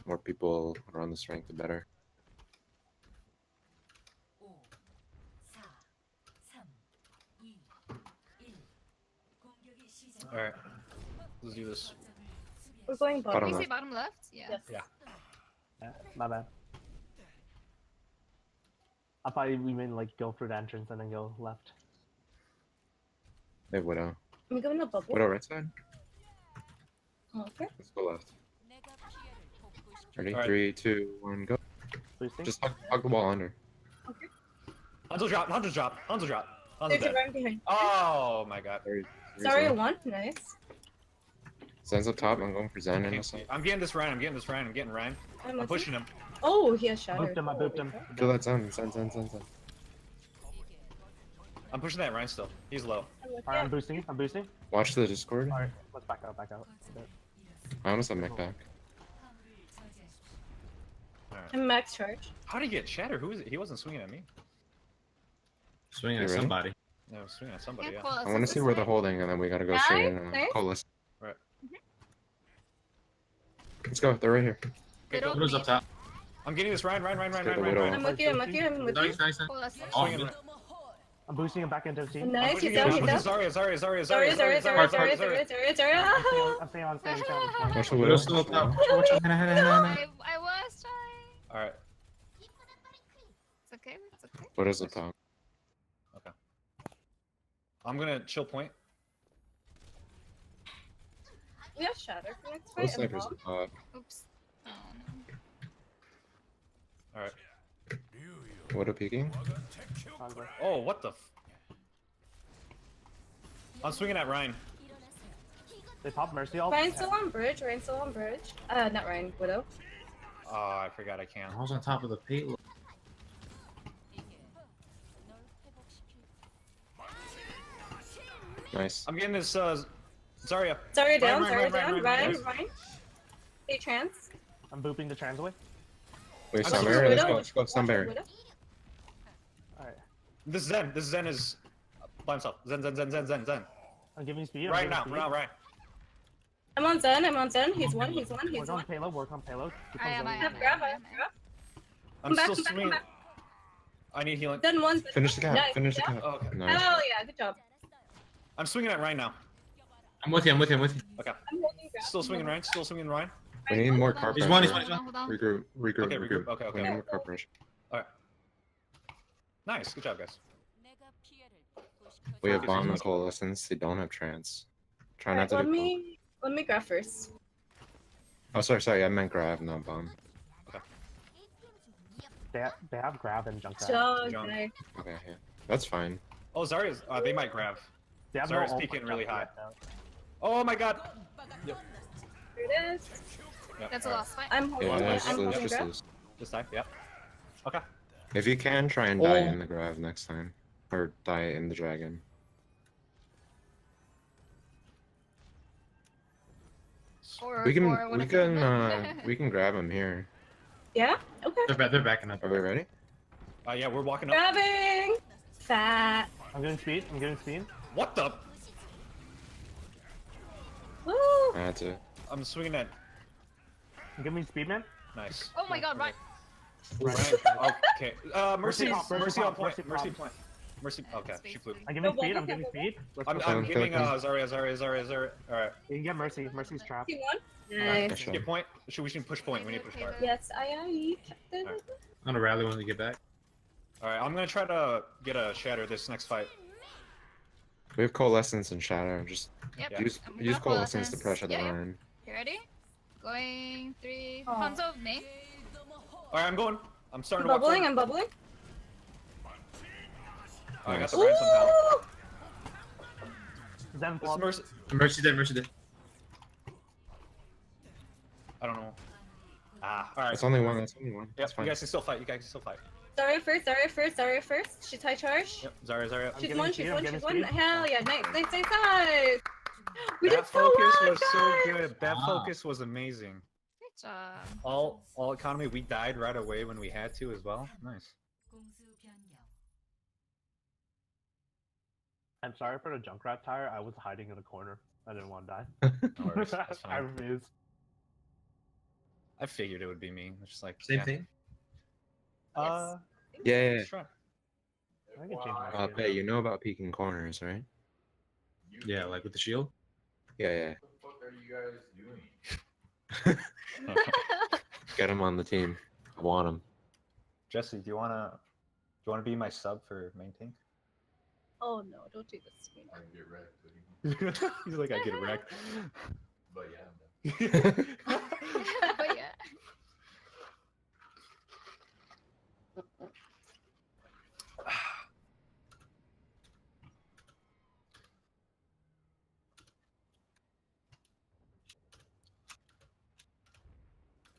More people around this rank, the better. Alright. Let's do this. We're going Bottom bottom. You say left. bottom left? Yeah. Yes. Yeah. Yeah, my bad. I thought we meant like go through the entrance and then go left. They have Widow. I'm going to bubble. Widow right side. Okay. Let's go left. Ready? Alright. 3, 2, 1, go. Boosting. Just hug the wall under. Okay. Hanzo drop, Hanzo drop, Hanzo drop. Hanzo There's a dead. run behind. Oh my god. Sorry, one. Nice. Zen's up top. I'm going for Zen in Can't this see. side. I'm getting this Ryan, I'm getting this Ryan, I'm getting Ryan. I'm I'm with pushing him. you. Oh, he has shattered. Booped him, I booped him. Kill that Zen. Zen. I'm pushing that Ryan still. He's low. Alright, I'm boosting. Watch the Discord. Alright, let's back out. I almost have mech back. I'm max charge. How did he get Shatter? Who is it? He wasn't swinging at me. Swinging You at ready? somebody. No, he was swinging at somebody, Yeah, yeah. cool. I want to see where they're holding, and then we gotta go straight in and Nice. coalesce. Right. Let's go. They're right here. Widow Widow's up top. I'm getting this Ryan. get the Ryan. Widow. I'm with you. I'm with you. I'm with you. Nice, nice. Cool, that's Oh, Swinging. man. I'm boosting him back into the team. Nice. pushing He's down. He's down. Zarya. Sorry. Watch the I'm Widow. staying on. I was trying. Alright. It's okay. It's okay. Widow's up top. I'm gonna chill point. We have shatter for next Both fight. and snipers block. up top. Oops. Oh no. Alright. Widow peeking. Oh, what the f... I'm swinging at Ryan. They pop Mercy all. Ryan's still on bridge. Not Ryan. Widow. Oh, I forgot I can't. I was on top of the payload. Nice. I'm getting this, Zarya. Sorry, down. Ryan. Ryan. Hey, trans. I'm booping the trans away. Wait, I'm Sunberry. Let's go. Widow. Let's go. Sunberry. Widow. Alright. This Zen is by himself. Zen. I'm giving speed. Right now, Ryan. I'm on Zen. He's one. Work on payload. Keep on I going. am. Grab. I'm back, still come back, swinging. come back. I need healing. Zen one. Finish the cap. Nice. Finish the Yeah. cap. Oh, okay. Nice. Oh yeah, good job. I'm swinging at Ryan now. I'm with you. Okay. I'm holding grab. Still swinging Ryan. We need more car He's pressure. one. Hold on. Regroup. Okay, regroup. Okay. We need more car pressure. Nice. Good job, guys. We have bomb and coalescence. They don't have trans. Try not to Let do bomb. me grab first. Oh, sorry. I meant grab, not bomb. They have grab and junk grab. Jump. Okay. Okay, yeah. That's fine. Oh, Zarya's. They might grab. They have Zarya's ult peeking for really junk high. grab Oh my god. Here it is. Yep, That's a alright. lost fight. I'm holding. Yeah, One, just I'm lose, holding just grab. lose. This time, yep. Okay. If you can, try and die Oh. in the grab next time. Or die in the dragon. Or We for one of the- we can grab him here. Yeah. Okay. They're backing up. Are we ready? Yeah, we're walking up. Grabbing. Fat. I'm getting speed. What the? Woo. I had to. I'm swinging at. I'm giving speed, man. Nice. Oh my god, right. Ryan. Okay. Mercy. Mercy On pop, point. Mercy Mercy pop. point. Mercy. Okay, she flew. I'm giving speed. I'm Okay, giving okay. Zarya. Alright. You can get Mercy. Mercy's trapped. Team one. Nice. Sure. Get point. We should push point. We need to push point. Yes, I Captain. Alright. I'm gonna rally when we get back. Alright, I'm gonna try to get a shatter this next fight. We have coalescence and shadow. Just Yep. use I'm use gonna coalescence to coalescence. pressure the Yeah, yeah. line. You ready? Going 3. Oh. Hanzo, me. Alright, I'm going. I'm I'm starting to walk bubbling. forward. I'm bubbling. I got the Ooh. Ryan somehow. Zen This flop. Mercy. Mercy dead. I don't know. Alright. That's only one. That's Yep, That's you fine. guys can still fight. Zarya first. She's high charge. Yep, Zarya. She's getting one. speed, She's I'm one. getting She's one. speed. Hell yeah! Nice. We That did so focus well, was so guys. good. That Wow. focus was amazing. Good job. All economy, we died right away when we had to as well. Nice. I'm sorry for the Junkrat tire. I was hiding in a corner. I didn't want to die. No worries, that's I fine. refuse. I figured it would be me. It's just like Same yeah. thing. Uh, Yeah. let's try. I can change my skin. Pei, you know about peeking corners, right? Yeah, like with the shield. Yeah. What the fuck are you guys doing? Get him on the team. I want him. Jesse, do you wanna be my sub for main tank? Oh no, don't do this to me. I can get wrecked. What do you mean? He's like, I get wrecked. But yeah, I'm done. But yeah.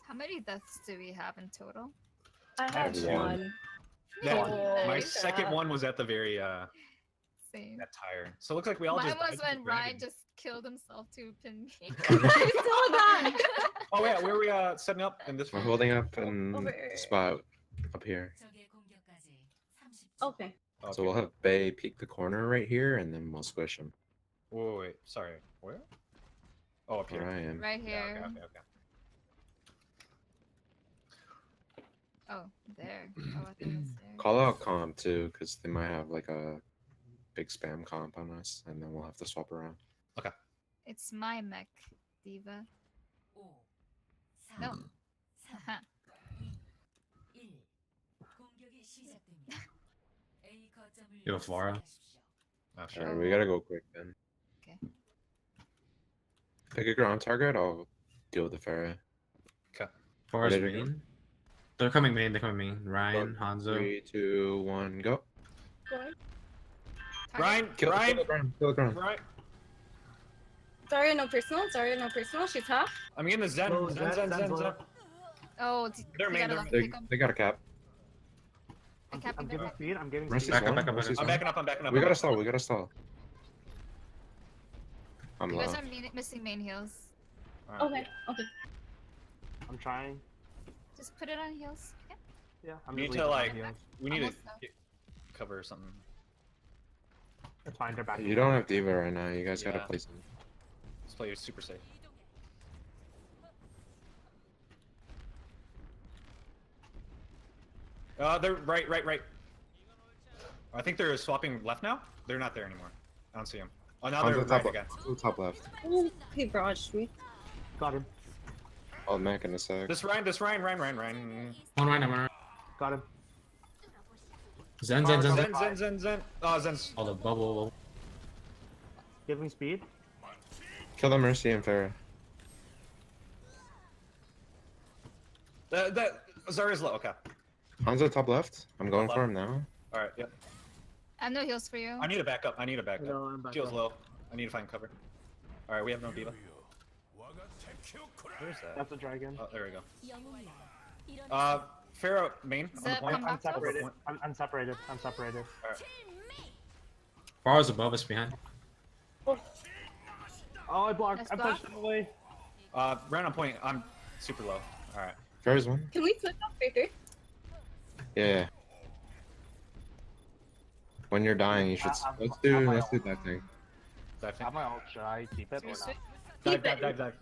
How many deaths do we have in total? I had One. one. Yeah, Oh, my nice second job. one was at the very Same. that tire. So it looks like we all Mine just. was died to when the dragon. Ryan just killed himself to pin me. I saw that. Oh yeah, where are we setting up in this We're one? holding up in Over. the spot up here. Okay. Oh, So we'll have Bay peek the corner right here, and then we'll squish him. Wait, sorry. Where? Oh, up here. Where I am. Right Yeah, here. okay. Oh, there. Oh, I thought it was there. Call out comp too, because they might have like a big spam comp on us, and then we'll have to swap around. It's my mech, Diva. No. Haha. You have Flora. Oh, sure. Alright, we gotta go quick then. Okay. Pick a ground target. I'll deal with the Pharah. Forest Ready to go? main. They're coming main. They're coming main. Ryan, Hanzo. 3, 2, 1, go. Going. Ryan, Kill Ryan, the ground. Kill the ground. Ryan. Sorry, no personal. Sorry, no personal. She's half. I'm getting the Zen. Oh, Zen. Zen's low. Oh, They're you main, gotta they're let They, me pick 'em. they got a cap. I can't I'm be giving back. speed. I'm giving Mercy's speed. Back up, one. back up, back Mercy's up. I'm one. backing up. I'm backing up. We I'm gotta backing stall. up. We gotta stall. I'm You low. guys are missing main heals. Alright. Okay. Okay. I'm trying. Just put it on heals. Okay. Yeah, I'm We just need to, leaving like- my heals. We need to Almost done. cover or something. It's fine. They're back. You don't have Diva right now. You guys gotta Yeah. play some. This player is super safe. They're right. I think they're swapping left now. They're not there anymore. I don't see them. Oh, now On they're the top, right again. top left. Ooh, he barraged me. Got him. I'll Mac in a sec. This Ryan. One Ryan. I'm Ryan. Got him. Zen. Zen. Oh, Zen's. Oh, the bubble. Give me speed. Kill the Mercy and Pharah. That Zarya's low. Okay. Hanzo top left. I'm going Top for him now. All right. Yep. I have no heals for you. I need a backup. I need a backup. No, I'm back Shield's up. low. I need to find cover. All right. We have no diva. Where's that? That's a dragon. Oh, there we go. Pharaoh main on the Zed, point. come I'm back to us. separated. Point. I'm separated. I'm separated. Farah's above us behind. Oh, I blocked. Nice I block. pushed him away. Right on point. I'm super low. All right. Pharah's one. Can we switch up right there? Yeah. When you're dying, you should. I'm- Let's I'm do my that ult. thing. Dive Have my ult. Should I keep it or not? Dive, Keep it. dive.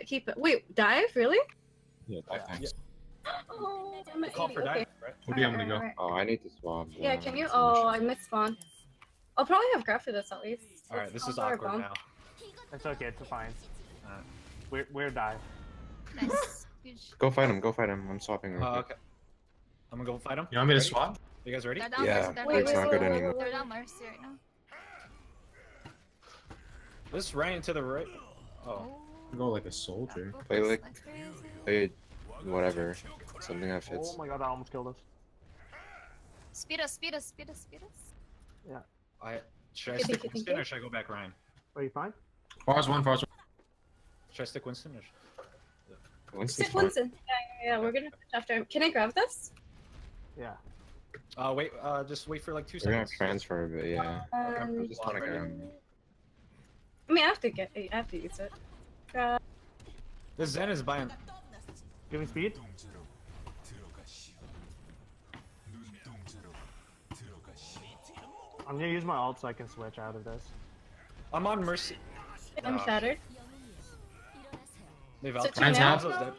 Keep it. Wait, dive? Really? Yeah, that thanks. Oh, I'm an Call for idiot. dive, Okay. right? What do you want me to go? Alright. Oh, I need to swap. Yeah, can you? Oh, I missed spawn. I'll probably have grab for this at least. All right. This is Also our awkward bomb. now. It's okay. It's fine. Alright. We're dive. Nice. Huge. Go fight him. Go fight him. I'm swapping. real quick. Okay. I'm gonna go fight him. You want me to Ready? swap? You guys ready? They're down Yeah, Mercy. They're Wait, it's down not Mercy. good anymore. They're down Mercy right now. This Ryan to the right. Oh. Go like a soldier. That Play was like- crazy. Play whatever. Something that fits. Oh my god! I almost killed us. Speed us. Should I Thank you, stick thank Winston you. or should I go back Ryan? Are you fine? Farah's one. Should I stick Winston or? Winston's Stick fine. Winston. Yeah, we're gonna switch after him. Can I grab this? Yeah. Wait. Just wait for like 2 We're gonna seconds. transfer, but yeah. I just wanna get him. I mean, I have to use it. This Zen is buying. Give me speed. I'm gonna use my ult so I can switch out of this. I'm on Mercy. I'm shattered. They've So out. two now? Hanzo's dead.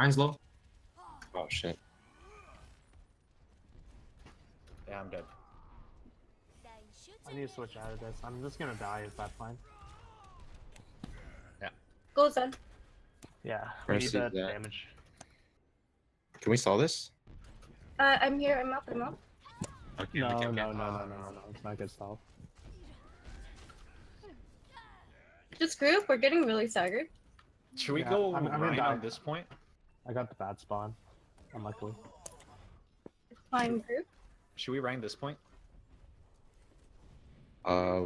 Ryan's low. Oh shit. Yeah, I'm dead. I need to switch out of this. I'm just gonna die. Is that fine? Go Zen. Yeah. We need Mercy, the yeah. damage. Can we solve this? I'm here. I'm up. I'm up. Okay, No, okay, no, okay. no. It's not good stuff. Just group. We're getting really staggered. Should we Yeah, go I'm gonna Ryan die. on this point? I got the bad spawn. Unluckily. Fine group. Should we Ryan this point?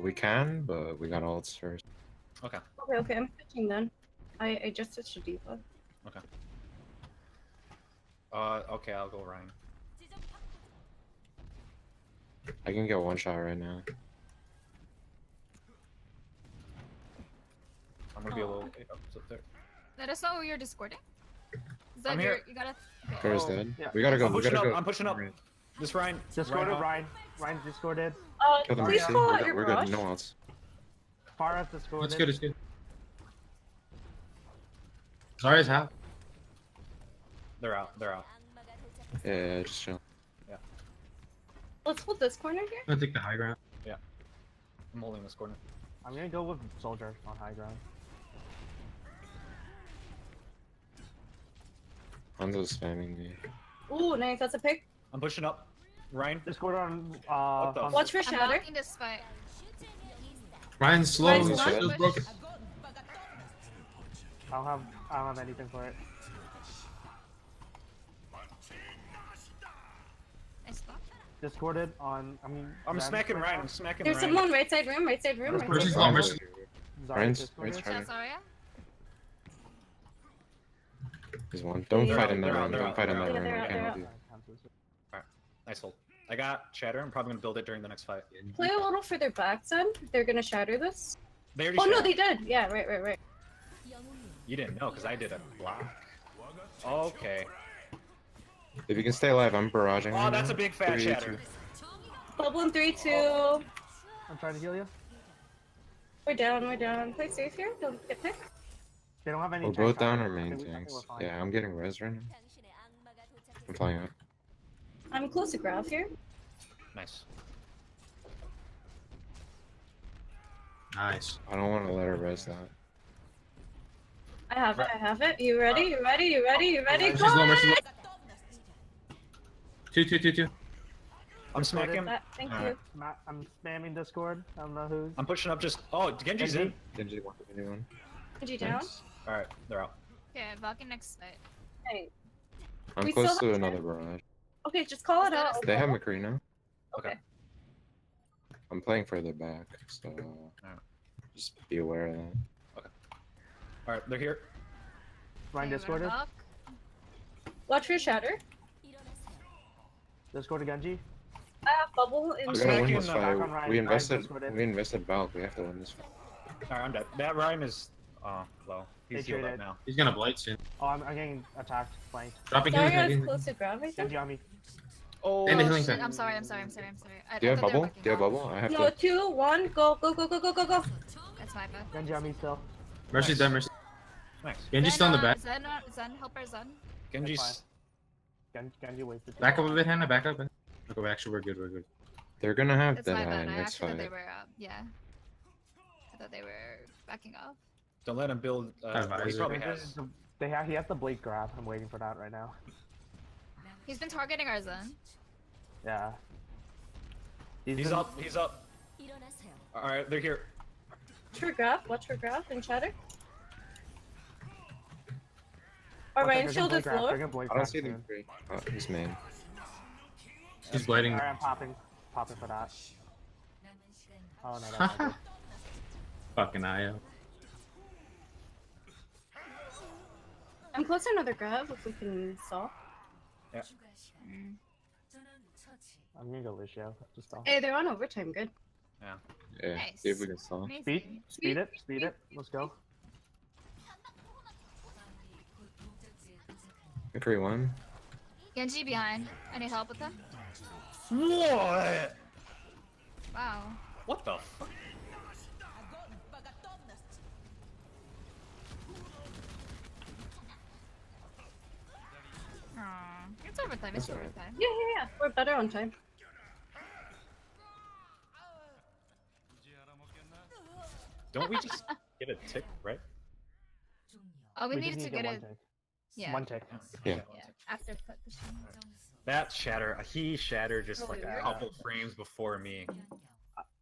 We can, but we got ults first. Okay. Okay, okay. I'm switching then. I just switched to Diva. Okay, I'll go Ryan. I can get one shot right now. I'm gonna be a little up there. Let us know who you're discording. Is I'm that here. you gotta. Okay. Fair's Oh, dead. yeah. We gotta go. I'm We pushing gotta up. go. I'm pushing up. This Ryan. Discorded Ryan. Ryan. Ryan's discorded. Kill them. Please Mercy. call We're out good. your We're brush. good. No ults. Pharah's discorded. It's good, it's good. Zarya's half. They're out. They're out. Yeah, just chill. Let's hold this corner here. I'm gonna take the high ground. I'm holding this corner. I'm gonna go with soldier on high ground. Hanzo's spamming me. Ooh, nice. That's a pick. I'm pushing up. Ryan. Discord on the on- Watch for I'm shatter. blocking this fight. Ryan's slow. Ryan's His not shield's pushed. broken. I don't have anything for it. Nice block. Discorded on I'm Zen smacking right Ryan. now. I'm smacking There's Ryan. someone right side room. Right side room. Right Mercy's side low, room. Mercy. Zarya Ryan's discorded. trying. Shout Zarya. There's one. Don't They're fight out, in that they're out, room. they're Don't out, fight in they're that out. room. Yeah, I they're can't out, help you. Nice hold. I got Shatter. I'm probably gonna build it during the next fight. Play a little further back, son. They're gonna shatter this. They already Oh no, shattered. they did. Yeah, right. You didn't know because I did a block. Okay. If you can stay alive, I'm barraging. Oh, right that's now. a big fat 3, shatter. 2. Bubble in 3, 2. I'm trying to heal you. We're down. We're down. Play safe here. Don't get picked. They don't have any. We're tank both down power. our main I think tanks. we're fine. Yeah, I'm getting res right now. I'm flying out. I'm close to Graph here. Nice. Nice. I don't want to let her res that. I have it. I have it. You ready? You ready? You ready? You ready? Mercy's Go low, Mercy's ahead! low. 2. I'm smacking him. Thank Alright. you. I'm spamming Discord. I don't know who's. I'm pushing up just. Oh, Genji's in. Genji, want anyone? Put you down. Nice. Alright, they're out. Okay, blocking next fight. Hey. I'm We close still to have another barrage. Okay, just call it Is that out. a- They have McCree now. Okay. I'm playing further back, so just be aware of that. Alright, they're here. Ryan Okay, we're Discorded. block. Watch for shatter. Discorded Genji. I have bubble in. I'm We're gonna win smacking this the- back on fight. Ryan. We Ryan's invested. discorded. We invested Valk. We have to win this fight. Alright, I'm dead. That Rhyme is low. He's They healed up traded. now. He's gonna blight soon. Oh, I'm getting attacked. Flanked. Dropping healing. Zarya is healing. close to Graph, I think. Genji on me. Oh, And the healing Shit, tank. I'm sorry. I Do you have thought bubble? they were Do you backing have off. bubble? I have No, to. 2, 1, go. That's my bad. Genji on me still. Mercy's dead, Mercy. nice. Genji's still in the back. Zen, help our Zen. Genji's. Genji wasted. Back up a bit, Hannah. Back up. Okay, actually, we're good. We're good. They're gonna have That's that my bad. I next actually thought they fight. were, yeah. I thought they were backing off. Don't let him build. He Advisor. probably has. He has the blade grab. I'm waiting for that right now. He's been targeting our Zen. Yeah. He's been- up. He's up. Alright, they're here. Watch for Graph. Watch for Graph and shatter. Okay, Alright, they're shield gonna is blade grab, low. they're gonna blade I don't grab see soon. them free. Oh, he's main. He's blighting. Alright, I'm popping for that. Oh no, that's not good. Fucking IO. I'm close to another Graph if we can stall. Mm. I'm gonna go Lucio. Just stall. Hey, they're on overtime. Good. Yeah. Nice. See if we can solve. Amazing. Speed it. Let's go. McCree one. Genji behind. I need help with him. What? Wow. What the fuck? overtime. It's overtime. Yeah. We're better on time. Don't we just get a tick, right? Oh, we just needed need to get get one it. tick. Yeah. One tick. Yeah. Yeah. After cut the stream. That shatter, he shattered just Oh, like a yeah. couple frames before me.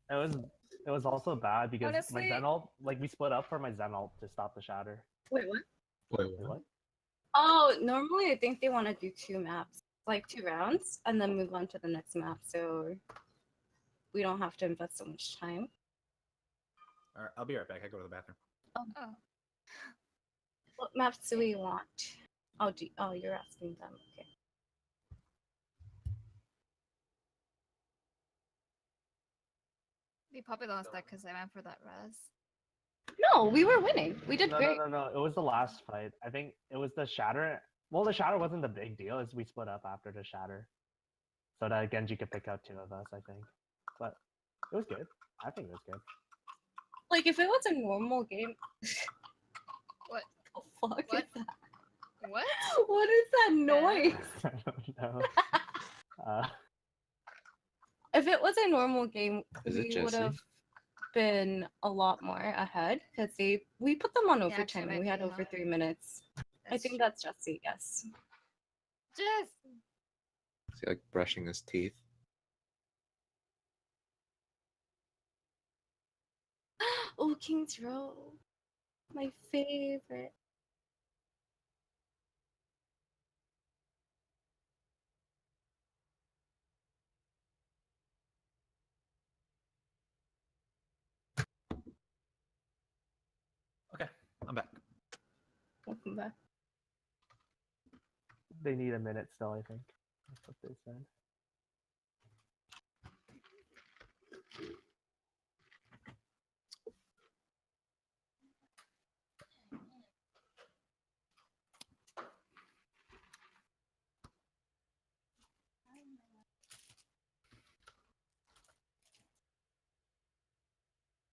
It was also bad because Honestly- my Zen ult, like we split up for my Zen ult to stop the shatter. Wait, what? Wait, Wait, what? Oh, normally I think they want to do 2 maps, like 2 rounds, and then move on to the next map, so we don't have to invest so much time. All right, I'll be right back. I go to the bathroom. Oh. What maps do we want? Oh, you're asking them. Okay. We probably lost that because I went for that res. No, we were winning. We did No, great. no. It was the last fight. I think it was the shatter. Well, the shatter wasn't the big deal. Is we split up after the shatter, so that Genji could pick out 2 of us. I think, but it was good. I think it was good. Like if it was a normal game. What? The fuck What? is that? What? What is that noise? I don't know. If it was a normal game, Is it we would Jesse? have been a lot more ahead because we put them on Yeah, actually, overtime might and we had be, over huh? 3 minutes. I think true. that's Jesse. Yes. Jess. Is he like brushing his teeth? Oh, King's Row, my favorite. Okay, I'm back. Welcome back. They need a minute still. I think that's what they said.